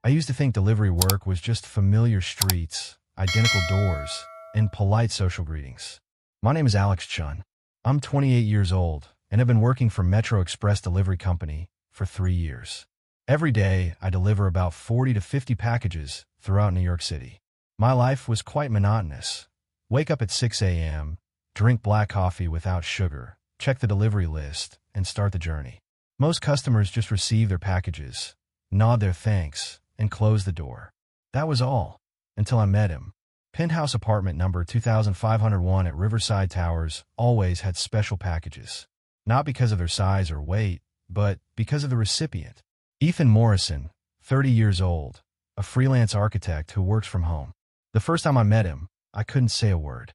I used to think delivery work was just familiar streets, identical doors, and polite social greetings. My name is Alex Chun. I'm 28 years old and have been working for Metro Express Delivery Company for 3 years. Every day, I deliver about 40 to 50 packages throughout New York City. My life was quite monotonous. Wake up at 6 a.m., drink black coffee without sugar, check the delivery list, and start the journey. Most customers just receive their packages, nod their thanks, and close the door. That was all, until I met him. Penthouse apartment number 2501 at Riverside Towers always had special packages. Not because of their size or weight, but because of the recipient. Ethan Morrison, 30 years old, a freelance architect who works from home. The first time I met him, I couldn't say a word.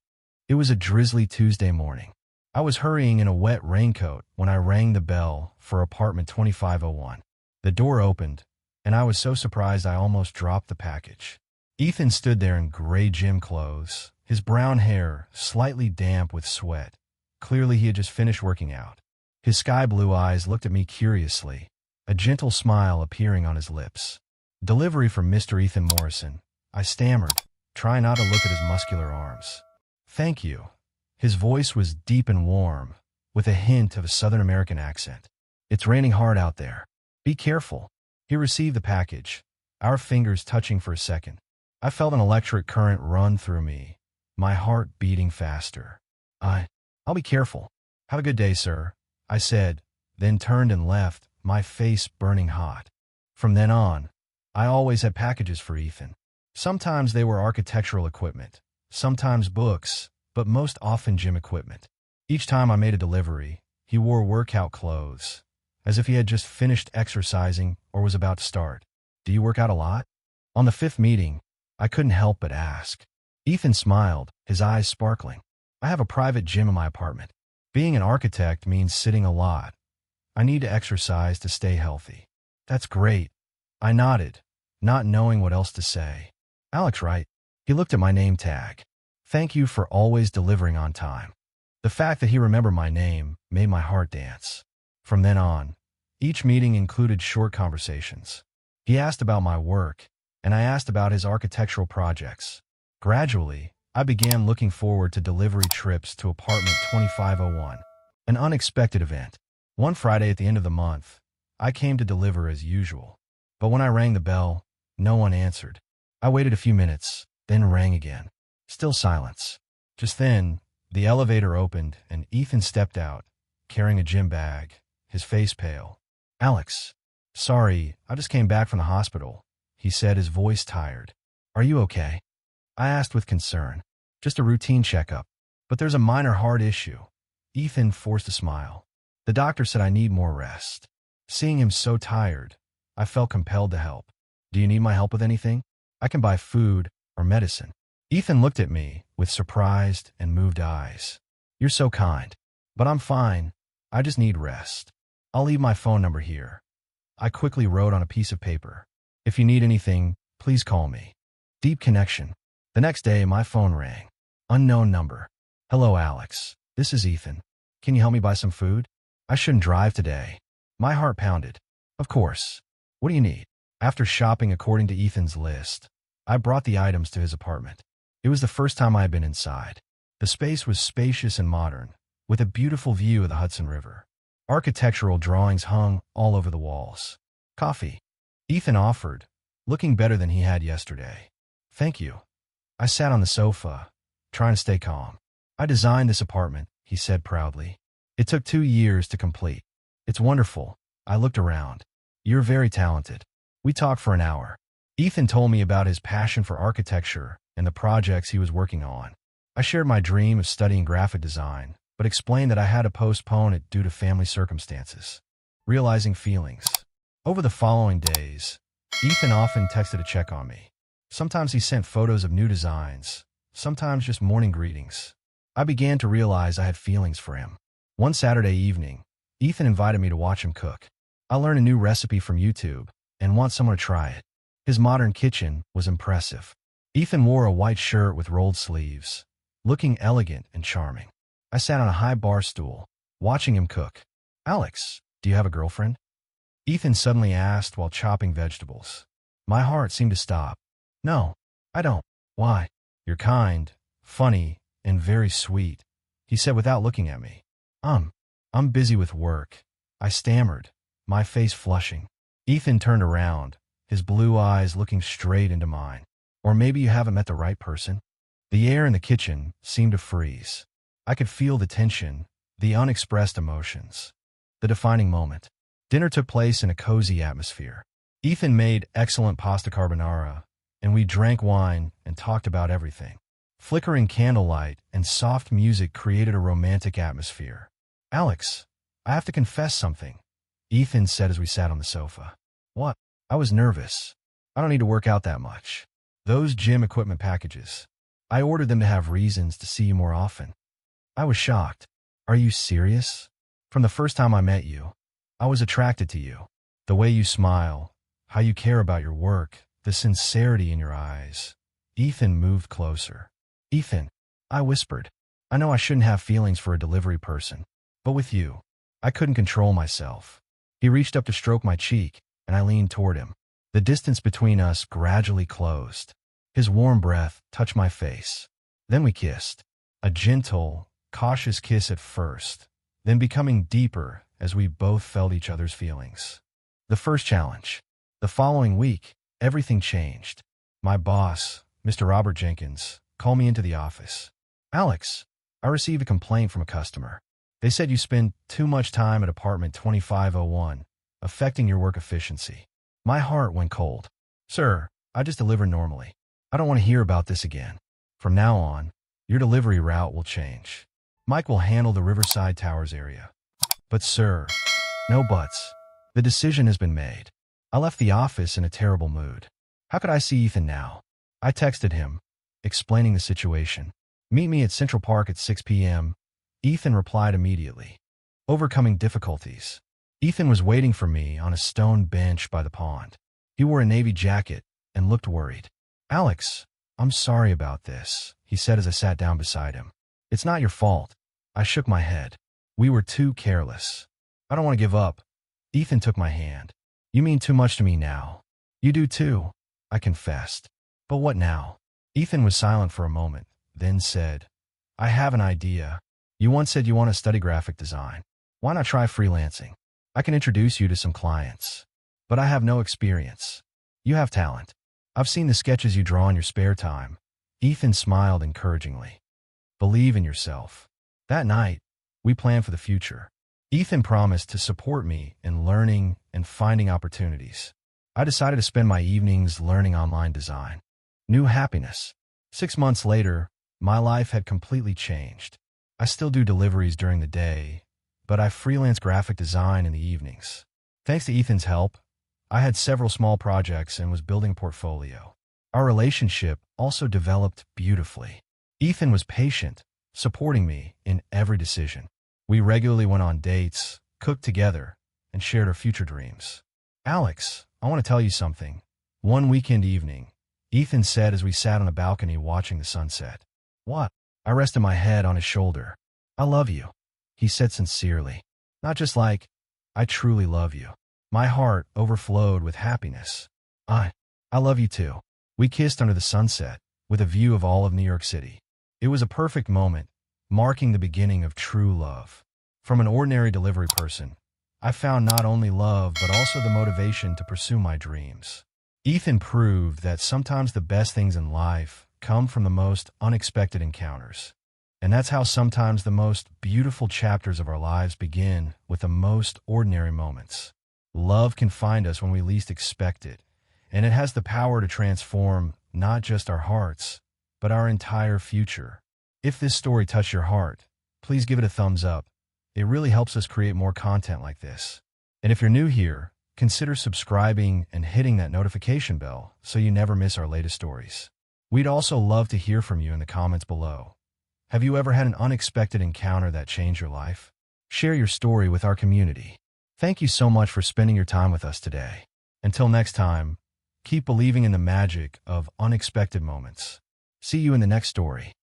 It was a drizzly Tuesday morning. I was hurrying in a wet raincoat when I rang the bell for apartment 2501. The door opened, and I was so surprised I almost dropped the package. Ethan stood there in gray gym clothes, his brown hair slightly damp with sweat. Clearly he had just finished working out. His sky-blue eyes looked at me curiously, a gentle smile appearing on his lips. "Delivery from Mr. Ethan Morrison," I stammered, trying not to look at his muscular arms. "Thank you." His voice was deep and warm, with a hint of a Southern American accent. "It's raining hard out there. Be careful." He received the package, our fingers touching for a second. I felt an electric current run through me, my heart beating faster. I'll be careful. Have a good day, sir," I said, then turned and left, my face burning hot. From then on, I always had packages for Ethan. Sometimes they were architectural equipment, sometimes books, but most often gym equipment. Each time I made a delivery, he wore workout clothes, as if he had just finished exercising or was about to start. "Do you work out a lot?" On the 5th meeting, I couldn't help but ask. Ethan smiled, his eyes sparkling. "I have a private gym in my apartment. Being an architect means sitting a lot. I need to exercise to stay healthy." "That's great." I nodded, not knowing what else to say. "Alex, right?" He looked at my name tag. "Thank you for always delivering on time." The fact that he remembered my name made my heart dance. From then on, each meeting included short conversations. He asked about my work, and I asked about his architectural projects. Gradually, I began looking forward to delivery trips to apartment 2501, an unexpected event. One Friday at the end of the month, I came to deliver as usual. But when I rang the bell, no one answered. I waited a few minutes, then rang again. Still silence. Just then, the elevator opened and Ethan stepped out, carrying a gym bag, his face pale. "Alex, sorry, I just came back from the hospital," he said, his voice tired. "Are you okay?" I asked with concern. "Just a routine checkup, but there's a minor heart issue." Ethan forced a smile. "The doctor said I need more rest." Seeing him so tired, I felt compelled to help. "Do you need my help with anything? I can buy food or medicine." Ethan looked at me with surprised and moved eyes. "You're so kind, but I'm fine. I just need rest. I'll leave my phone number here." I quickly wrote on a piece of paper, "If you need anything, please call me." Deep connection. The next day, my phone rang. Unknown number. "Hello, Alex. This is Ethan. Can you help me buy some food? I shouldn't drive today." My heart pounded. "Of course. What do you need?" After shopping according to Ethan's list, I brought the items to his apartment. It was the first time I had been inside. The space was spacious and modern, with a beautiful view of the Hudson River. Architectural drawings hung all over the walls. "Coffee," Ethan offered, looking better than he had yesterday. "Thank you." I sat on the sofa, trying to stay calm. "I designed this apartment," he said proudly. "It took 2 years to complete. It's wonderful." I looked around. "You're very talented." We talked for an hour. Ethan told me about his passion for architecture and the projects he was working on. I shared my dream of studying graphic design, but explained that I had to postpone it due to family circumstances. Realizing feelings. Over the following days, Ethan often texted to check on me. Sometimes he sent photos of new designs, sometimes just morning greetings. I began to realize I had feelings for him. One Saturday evening, Ethan invited me to watch him cook. I learned a new recipe from YouTube and want someone to try it. His modern kitchen was impressive. Ethan wore a white shirt with rolled sleeves, looking elegant and charming. I sat on a high bar stool, watching him cook. "Alex, do you have a girlfriend?" Ethan suddenly asked while chopping vegetables. My heart seemed to stop. No, I don't. Why? You're kind, funny, and very sweet, he said without looking at me. I'm busy with work, I stammered, my face flushing. Ethan turned around, his blue eyes looking straight into mine. Or maybe you haven't met the right person? The air in the kitchen seemed to freeze. I could feel the tension, the unexpressed emotions. The defining moment. Dinner took place in a cozy atmosphere. Ethan made excellent pasta carbonara, and we drank wine and talked about everything. Flickering candlelight and soft music created a romantic atmosphere. Alex, I have to confess something, Ethan said as we sat on the sofa. What? I was nervous. I don't need to work out that much. Those gym equipment packages. I ordered them to have reasons to see you more often. I was shocked. Are you serious? From the first time I met you, I was attracted to you. The way you smile, how you care about your work, the sincerity in your eyes. Ethan moved closer. Ethan, I whispered. I know I shouldn't have feelings for a delivery person, but with you, I couldn't control myself. He reached up to stroke my cheek, and I leaned toward him. The distance between us gradually closed. His warm breath touched my face. Then we kissed. A gentle, cautious kiss at first, then becoming deeper as we both felt each other's feelings. The first challenge. The following week, everything changed. My boss, Mr. Robert Jenkins, called me into the office. Alex, I received a complaint from a customer. They said you spend too much time at apartment 2501, affecting your work efficiency. My heart went cold. Sir, I just deliver normally. I don't want to hear about this again. From now on, your delivery route will change. Mike will handle the Riverside Towers area. But sir, no buts. The decision has been made. I left the office in a terrible mood. How could I see Ethan now? I texted him, explaining the situation. Meet me at Central Park at 6 p.m. Ethan replied immediately. Overcoming difficulties. Ethan was waiting for me on a stone bench by the pond. He wore a navy jacket and looked worried. Alex, I'm sorry about this, he said as I sat down beside him. It's not your fault. I shook my head. We were too careless. I don't want to give up. Ethan took my hand. You mean too much to me now. You do too, I confessed. But what now? Ethan was silent for a moment, then said, I have an idea. You once said you want to study graphic design. Why not try freelancing? I can introduce you to some clients. But I have no experience. You have talent. I've seen the sketches you draw in your spare time. Ethan smiled encouragingly. Believe in yourself. That night, we planned for the future. Ethan promised to support me in learning and finding opportunities. I decided to spend my evenings learning online design. New happiness. 6 months later, my life had completely changed. I still do deliveries during the day, but I freelance graphic design in the evenings. Thanks to Ethan's help, I had several small projects and was building a portfolio. Our relationship also developed beautifully. Ethan was patient, supporting me in every decision. We regularly went on dates, cooked together, and shared our future dreams. Alex, I want to tell you something. One weekend evening, Ethan said as we sat on a balcony watching the sunset. What? I rested my head on his shoulder. I love you, he said sincerely. Not just like, I truly love you. My heart overflowed with happiness. I love you too. We kissed under the sunset, with a view of all of New York City. It was a perfect moment, marking the beginning of true love. From an ordinary delivery person, I found not only love but also the motivation to pursue my dreams. Ethan proved that sometimes the best things in life come from the most unexpected encounters. And that's how sometimes the most beautiful chapters of our lives begin with the most ordinary moments. Love can find us when we least expect it, and it has the power to transform not just our hearts, but our entire future. If this story touched your heart, please give it a thumbs up. It really helps us create more content like this. And if you're new here, consider subscribing and hitting that notification bell so you never miss our latest stories. We'd also love to hear from you in the comments below. Have you ever had an unexpected encounter that changed your life? Share your story with our community. Thank you so much for spending your time with us today. Until next time, keep believing in the magic of unexpected moments. See you in the next story.